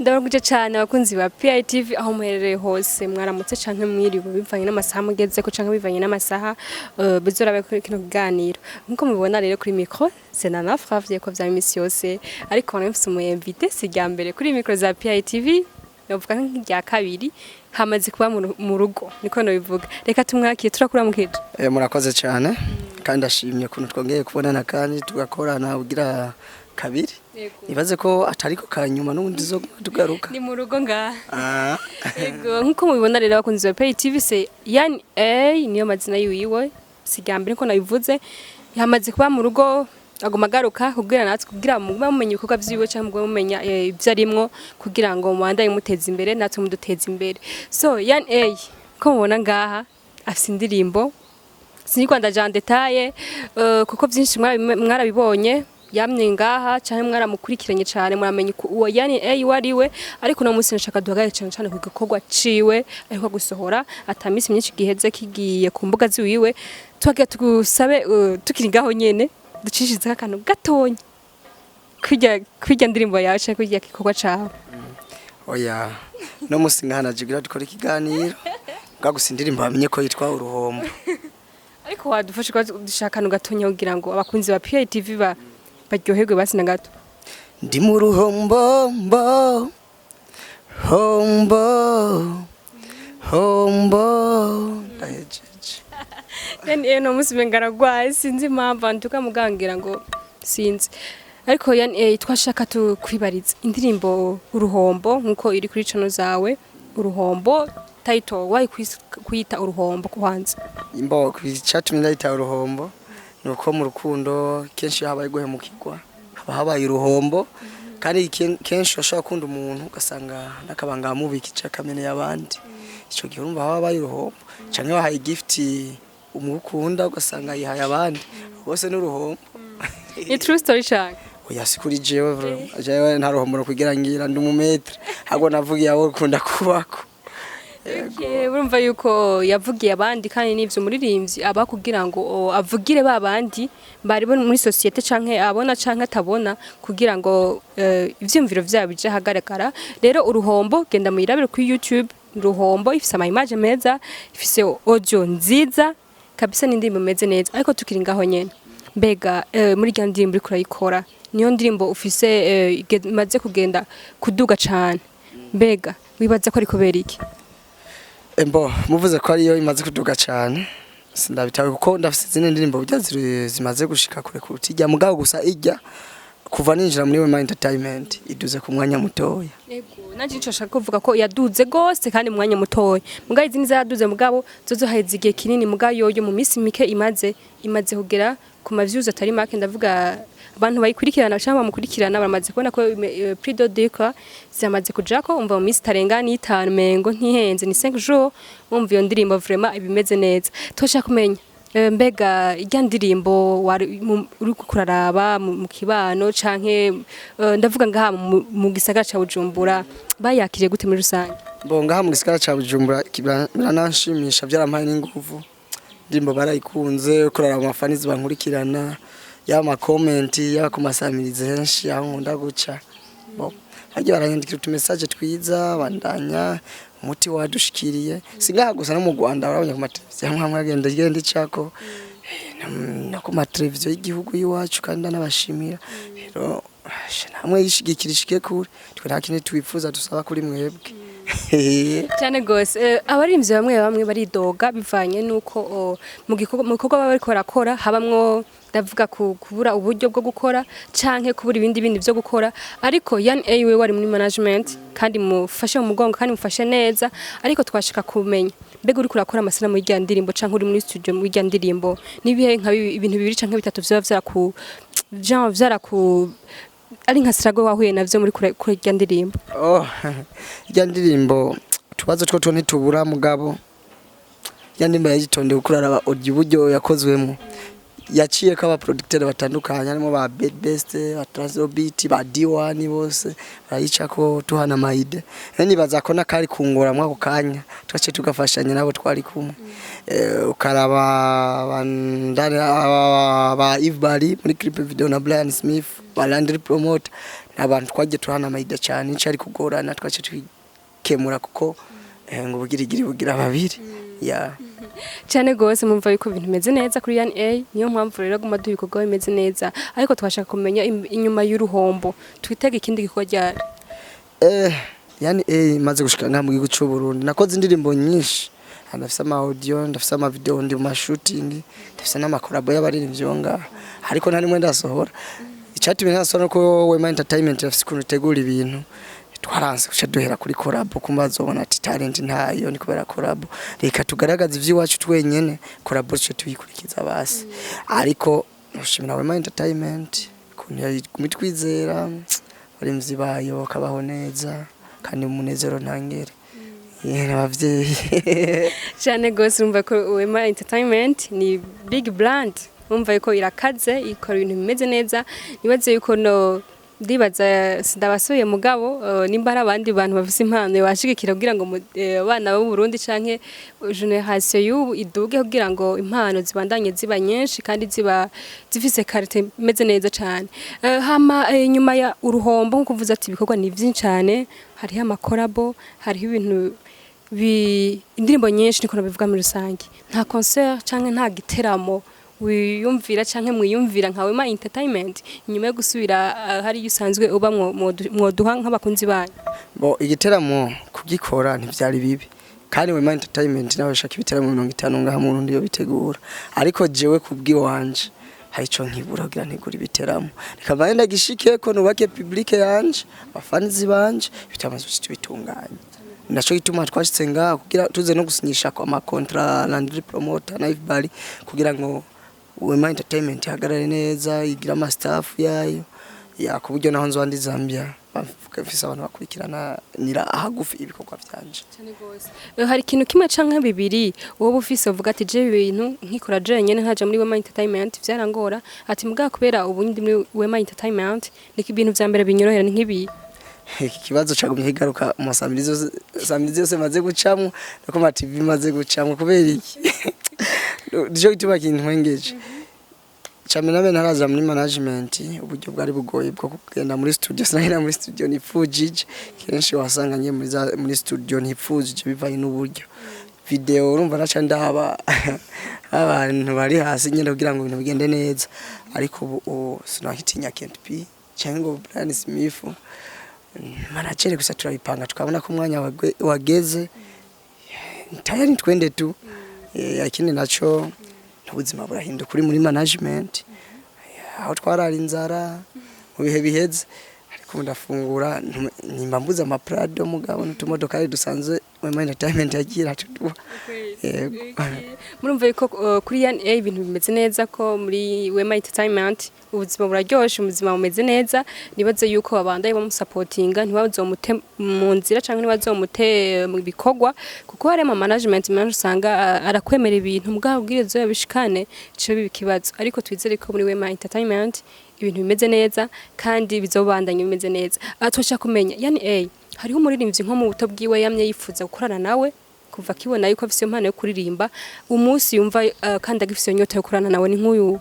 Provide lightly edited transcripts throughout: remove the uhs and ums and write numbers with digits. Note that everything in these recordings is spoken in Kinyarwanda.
Ndabaguje cyane abakunzi ba PITV aho muherereye hose mwaramutse canke mwiriwe bivanye n'amasaha mugeze ko canke bivanye n'amasaha bizorabe kuri kino kiganiro nkuko mubibona rero kuri micro c'est Nana Fravye ko vya imisi yose ariko nafise umu invité sijya mbere kuri micro za PITV novuga nk'irya kabiri hamaze kuba mu rugo niko no bivuga reka tumwakiye turakura mu kije murakoze cyane kandi ndashimye kuntu twongeye kubonana kandi tugakorana ugira kabiri nibaze ko atari ko kanyuma n'ubundi zo tugaruka ni mu rugo ngaha yego nkuko mubibona rero abakunzi ba PITV se yani niyo mazina yiwe sigambire ko nabivuze yamaze kuba mu rugo agoma garuka kugira natwe kugira mumenye ibikorwa vyiwe cyangwa mumenya ibyo arimwo kugira ngo mubandaye muteza imbere natwe muduteza imbere so yani ko mubona ngaha afite indirimbo sinigwanda Jean Detaye kuko byinshi mwarabibonye yamye ngaha cyane mwaramukurikiranye cyane muramenye uwo yani wariwe ariko no munsi nshaka duhagaye cyane ku gikorwa ciwe ariko gusohora atamisi myinshi giheze kigiye ku mbuga ziwiwe twagiye tugusabe tukiri ngaho nyene ducishize akantu gatonya kwijya ndirimbo yawe cyangwa kwijya gikorwa cawe oya no munsi ngana jigira dukora ikiganiro gagusa indirimbo bamenye ko yitwa uruhombo ariko wadufashe ko dushaka akantu gatonya kugira ngo abakunzi ba PITV baryoherwe basi na gato ndi mu ruhombo hombo ndahejeje yani no musi bengaragwaye sinzi impamvu antuka mugangira ngo sinzi ariko yani twashaka tukwibariza indirimbo uruhombo nkuko iri kuri channel zawe uruhombo title why kwita uruhombo kwanza imbo kwicatumye ndayita uruhombo nuko mu rukundo kenshi habaye guhemukirwa habaye uruhombo kandi kenshi ashaka kunda umuntu ugasanga nakabanga mubikije kamene yabandi ico gihe urumva habaye uruhombo canke wahaye gift umukunda ugasanga yihaye abandi bose n'uruhombo ni true story cyane oya sikuri jewe nta ruhombo kugira ngira ndi umumetre hago navugiye abo kunda kubako urumva yuko yavugiye abandi kandi n'ivyo muririmbyi aba kugira ngo avugire babandi bari muri societe canke abona canke atabona kugira ngo ivyumviro vyabo bije hagaragara rero uruhombo genda muyirabire kuri YouTube uruhombo ifise ama image meza ifise audio nziza kabisa n'indirimbo meze neza ariko tukiri ngaho nyene mbega muri rya ndirimbo uri kurayikora niyo ndirimbo ufise maze kugenda kuduga cane mbega wibaza ko ari kubera iki Embo muvuze ko ariyo imaze kuduga cyane sindabitawe kuko ndafise izindi ndirimbo burya zimaze gushika kure kutijya mugabo gusa ijya kuva ninjira muri Wema Entertainment iduze ku mwanya mutoya yego nanje ico shaka kuvuga ko yaduze gose kandi mu mwanya mutoya mugabo izindi zaduze mugabo zozo haheze igihe kinini mugabo yoyo mu misi mike imaze kugera ku views atari make ndavuga abantu bayikurikirana cyangwa bamukurikirana baramaze kubona ko prix de déca zamaze kujako umva mu misi tarenga ni 5 mengo ntihenze ni 5 jours umva iyo ndirimbo vraiment ibimeze neza toshaka kumenya mbega ijya ndirimbo uri kuraraba mu kibano canke ndavuga ngaha mu gisagara ca Bujumbura bayakiriye gute muri rusange bo ngaha mu gisagara ca Bujumbura biranshimisha byarampaye n'inguvu ndirimbo barayikunze kurara mu mafanizi bankurikirana yama comment ya kumasamirize henshi aho nkunda guca bo hagiye baranyandikira utumessage twiza bandanya umuti wadushikiriye singaha gusa no mu Rwanda barabonye ku mateleviziyo hamwe agenda icako no ku mateleviziyo y'igihugu yiwacu kandi n'abashimira rero namwe yishigikirishike kuri twe nta kintu twifuza dusaba kuri mwebwe cyane gose abarimvye bamwe baridoga bivanye nuko mu gikorwa baba bariko barakora habamwo ndavuga kubura uburyo bwo gukora canke kubura ibindi byo gukora ariko yani yiwe wari muri management kandi mufashe mu mugongo kandi mufashe neza ariko twashika kumenya mbega uri kurakora amasana mu rya ndirimbo canke uri muri studio mu rya ndirimbo nibihe nka ibintu bibiri canke bitatu vyaraku ari nka struggle wahuye navyo muri kuri rya ndirimbo rya ndirimbo tubazo two ntitubura mugabo rya ndirimbo yagitonde gukurara audio buryo yakozwemo yaciye ko aba producteur batandukanye harimo ba best ba Transobit ba D1 bose barayica ko tuhana maide nibaza ko nakari kungora mwako kanya twace tugafashanya nabo twari kumwe ukaraba bandana ba Ivy muri clip video na Brian Smith ba Landry Promoter abantu twagiye turana amayida cyane nicyo ari kugorana twace twikemura kuko ngo ubugirigiri bugira babiri ya cyane gose mumva yuko ibintu bimeze neza kuri Yani A niyo mpamvu rero guma dubikorwa bimeze neza ariko twashaka kumenya inyuma y'uruhombo twitega ikindi gikorwa ryari Yani A maze gushika nka mu gihugu cy'u Burundi nakoze indirimbo nyinshi ndafise ama audio ndafise ama video ndi mu shooting ndafise n'ama collabo y'abaririmbyi ngaha ariko nta nimwe ndasohora icyatumye ntasohora ko Wema Entertainment yafise kuntu tegura ibintu twaranse guca duhera kuri collabo kumbazobona ati talent ntayo ni kubera collabo reka tugaragaza ivy'iwacu twenyene collabo cyo tuyikurikiza basi ariko noshimira Wema Entertainment kuntu yari kumitwizera barimzi bayo kabaho neza kandi umunezero ntangere n'abavyeyi cyane gose umva ko Wema Entertainment ni big brand umva yuko irakaze ikora ibintu bimeze neza nibaze yuko no ndibaza sidabasuye mugabo nimba ari abandi bantu bafise impano bashigikira kugira ngo abana b'u Burundi canke generation y'ubu iduge kugira ngo impano zibandanye ziba nyinshi kandi ziba zifise karite imeze neza cyane hama nyuma ya uruhombo nko kuvuza ati ibikorwa ni byinshi cyane hariho ama collabo hariho ibintu indirimbo nyinshi niko nabivuga muri rusange nta concert canke nta giteramo wiyumvira canke mwiyumvira nka Wema Entertainment nyuma yo gusubira hari yusanzwe uba mwoduha nk'abakunzi banyu bo igiteramo kugikora ntivyari bibi kandi Wema Entertainment nawe shaka ibiteramo 50 ngaha mu Burundi yo bitegura ariko jewe kubwi wanje hari ico nkibura kugira ntigura ibiteramo reka bagenda gishike ko nubake public yanje abafanizi banje bitamaze bitunganye naco gituma twashitse ngaha kugira tuze no gusinyisha kwa ma contrat landry promoter na everybody kugira ngo Wema Entertainment hagarare neza igira ama staff yayo ya kuburyo naho nzwandi Zambia bafise abantu bakurikirana nira ahagufi ibikorwa byanje cyane gose hari ikintu kimwe canke bibiri wowe ufise uvuga ati je ibintu nkikora je nyene nkaje muri Wema Entertainment vyarangora ati muga kubera ubu ndi muri Wema Entertainment niki ibintu vya mbere binyorohera nkibi ikibazo cagumye kigaruka mu samirizi yose maze gucamwe no kuma TV maze gucamwe kubera iki ndijo gituma kintu nwengeje Chamena ben haraza muri management uburyo bwari bugoye bwo kugenda muri studio sinahira muri studio nifujije kenshi wasanganye muri studio nifujije bivaye n'uburyo video urumva naca ndaba abantu bari hasi nyine kugira ngo ibintu bigende neza ariko ubu sinahitinya KNP cyangwa Brian Smith manager gusa turabipanga tukabona ko umwanya wageze tayari twende tu yakindi naco ubuzima burahinduka kuri muri management aho twarara inzara mu bihe biheze ariko ndafungura nimba mbuza ama Prado mugabo n'utumodoka ari dusanzwe Wema Entertainment yagira tuduha murumva yuko kuri Yani A ibintu bimeze neza ko muri Wema Entertainment ubuzima buraryoshe ubuzima bumeze neza nibaze yuko babandaye bamusupportinga ntibazomute mu nzira canke ntibazomute mu bikorwa kuko hari ama management manje usanga arakwemera ibintu mugabo bwirezo yabishikane cyo bikibazo ariko twizere ko muri Wema Entertainment ibintu bimeze neza kandi bizobandanya bimeze neza atosha kumenya Yani A hariho umuririmbyi nko mu buto bwiwe yamye yifuza gukorana nawe kuva kibona yuko afise impano yo kuririmba umunsi yumva kandi agifise nyota yo kurana nawe ni nk'uyu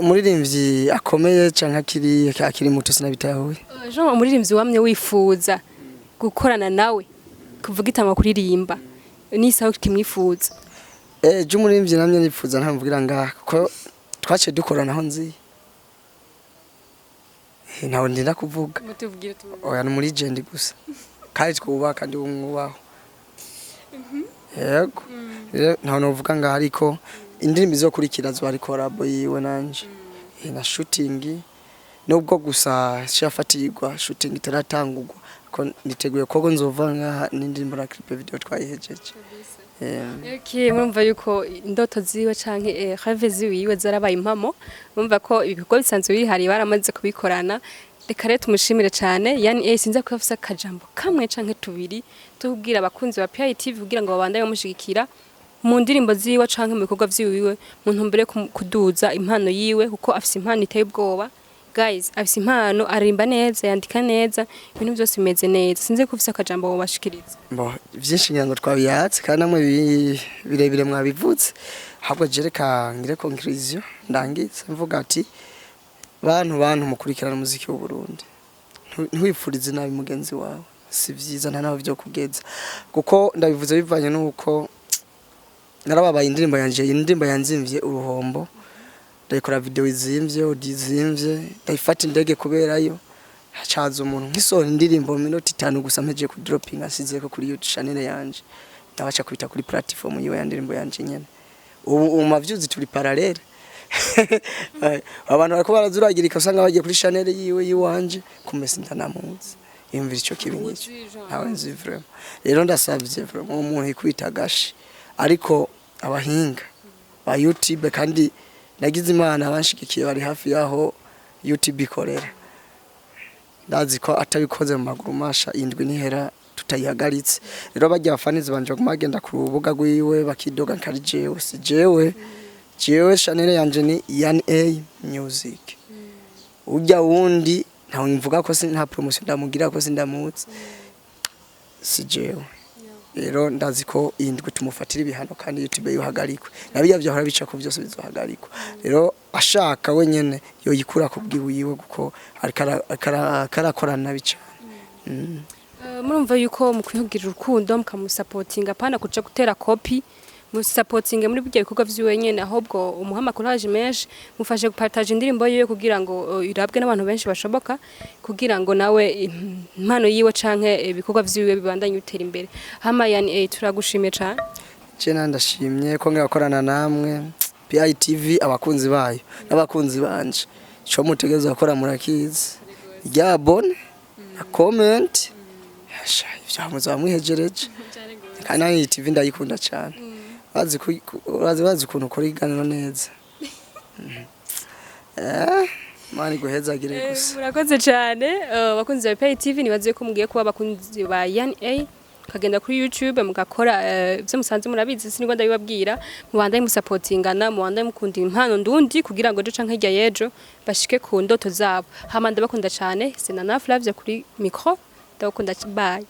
umuririmbyi akomeye canke akiri muto sinabitahuye Jean umuririmbyi wamye wifuza gukorana nawe kuvuga itama kuririmba nisaho kimwifuza je umuririmbyi namye nifuza ntamvugira ngaha ko twace dukorana aho nzi ntawe ndinda kuvuga oya ni muri legend gusa kandi twubaha kandi umwubaho yego ntawe novuga ngaha ariko indirimbo zo kurikira zo ari collabo yiwe nanje na shooting nubwo gusa shafatirwa shooting itaratangurwa ko niteguye ko nzova ngaha n'indirimbo na clip video twayihejeje Okay, murumva yuko indoto ziwe canke rêve ziwe zarabaye impamo murumva ko ibikorwa bisanzwe bihari baramaze kubikorana reka rero tumushimire cyane Yani sinza ko afisa akajambo kamwe canke tubiri tubwira abakunzi ba PITV kugira ngo babandaye bamushigikira mu ndirimbo ziwe canke mu bikorwa vyiwe mu ntumbere kuduza impano yiwe kuko afise impano iteye ubwoba guys afise impano arimba neza yandika neza ibintu byose bimeze neza sinze ko ufise akajambo wo bashikiriza bo byinshi nyango twabiyatse kandi namwe birebire mwabivutse ahubwo jereka ngire conclusion ndangize mvuga ati bantu mukurikirana umuziki w'u Burundi ntiwifurize nabi mugenzi wawe si vyiza nta naho byo kugeza kuko ndabivuze bivanye nuko narababaye indirimbo yanzimvye uruhombo ndayikora video izimvye odizimvye ndayifata indege kuberayo hacaza umuntu nk'isora indirimbo mu minota 5 gusa mpeje ku dropping asizeko kuri YouTube channel yanje ndabaca kubita kuri platform yiwe yandirimbo yanje nyene ubu mavyuzi turi parallel abantu bariko barazuragirika usanga bagiye kuri channel yiwe yiwanje kumesa ndanamuzi yumvira ico kibinyicyo nawe nzi vraiment rero ndasavye vraiment umuntu ikwita gashi ariko abahinga ba YouTube kandi nagize imana abanshigikiye bari hafi yaho YouTube ikorera ndazi ko atabikoze mu maguru masha indwi nihera tutayihagaritse rero bajya abafanizi banje kumagenda ku rubuga rwiwe bakidoga nkari jewe si jewe channel yanje ni Yan A Music ujya wundi ntawe mvuga ko nta promotion ndamugira ko sindamutse si jewe rero ndazi ko indwi tumufatira ibihano kandi YouTube yuhagarikwe nabiya byo hora bica ko byose bizohagarikwa rero ashaka wenyene yo yikura kubwiwe yiwe guko akarakorana bica murumva yuko mukwihugira urukundo mukamusupportinga pana kuca gutera copy musupportinge muri bijya bikorwa vyiwe nyene ahubwo umuhama courage menshi mufashe gupartage indirimbo yiwe kugira ngo irabwe n'abantu benshi bashoboka kugira ngo nawe impano yiwe canke ibikorwa vyiwe bibandanye utera imbere hama yani turagushimiye cyane cena ndashimye ko ngakorana namwe PITV abakunzi bayo n'abakunzi banje cyo mutegeza gukora murakizi rya bone na comment ivya muzamwihejereje kandi TV ndayikunda cyane bazi kuntu ukora iganiro neza mani guhezagire gusa murakoze cyane abakunzi ba PITV nibaziye ko mugiye kuba abakunzi ba Yan A kagenda kuri YouTube mugakora byo musanze murabizi sinigwa ndabibabwira mubandaye musupportingana mubandaye mukunda impano ndundi kugira ngo duca nk'ijya yejo bashike ku ndoto zabo hama ndabakunda cyane sina na Flavia kuri micro ndabakunda bye